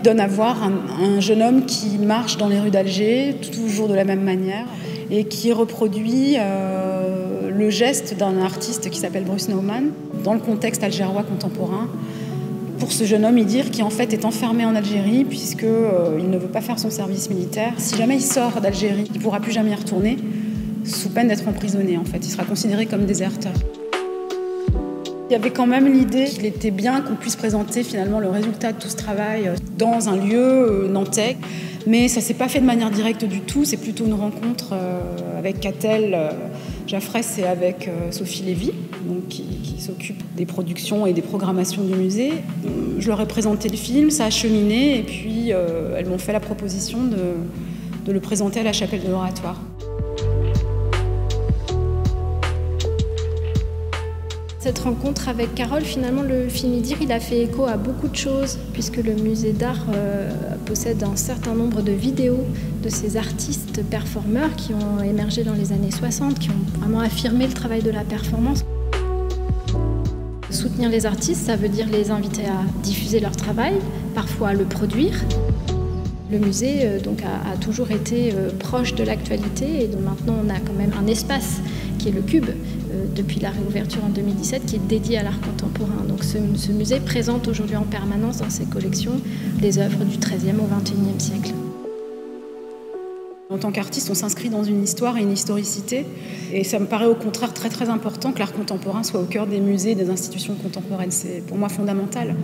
donne à voir un jeune homme qui marche dans les rues d'Alger, toujours de la même manière, et qui reproduit le geste d'un artiste qui s'appelle Bruce Nauman, dans le contexte algérois contemporain, pour ce jeune homme, Idir, qui en fait est enfermé en Algérie puisqu'il ne veut pas faire son service militaire. Si jamais il sort d'Algérie, il ne pourra plus jamais y retourner, sous peine d'être emprisonné en fait. Il sera considéré comme déserteur. Il y avait quand même l'idée qu'il était bien qu'on puisse présenter finalement le résultat de tout ce travail dans un lieu nantais. Mais ça ne s'est pas fait de manière directe du tout, c'est plutôt une rencontre avec Catel Jaffrès et avec Sophie Lévy, donc qui s'occupe des productions et des programmations du musée. Je leur ai présenté le film, ça a cheminé, et puis elles m'ont fait la proposition de le présenter à la Chapelle de l'Oratoire. Cette rencontre avec Carole, finalement, le film Idir, il a fait écho à beaucoup de choses, puisque le musée d'art possède un certain nombre de vidéos de ces artistes performeurs qui ont émergé dans les années 60, qui ont vraiment affirmé le travail de la performance. Soutenir les artistes, ça veut dire les inviter à diffuser leur travail, parfois à le produire. Le musée a toujours été proche de l'actualité, et donc maintenant on a quand même un espace qui est le Cube, depuis la réouverture en 2017, qui est dédié à l'art contemporain. Donc ce musée présente aujourd'hui en permanence dans ses collections les œuvres du XIIIe au XXIe siècle. En tant qu'artiste, on s'inscrit dans une histoire et une historicité, et ça me paraît au contraire très très important que l'art contemporain soit au cœur des musées et des institutions contemporaines. C'est pour moi fondamental.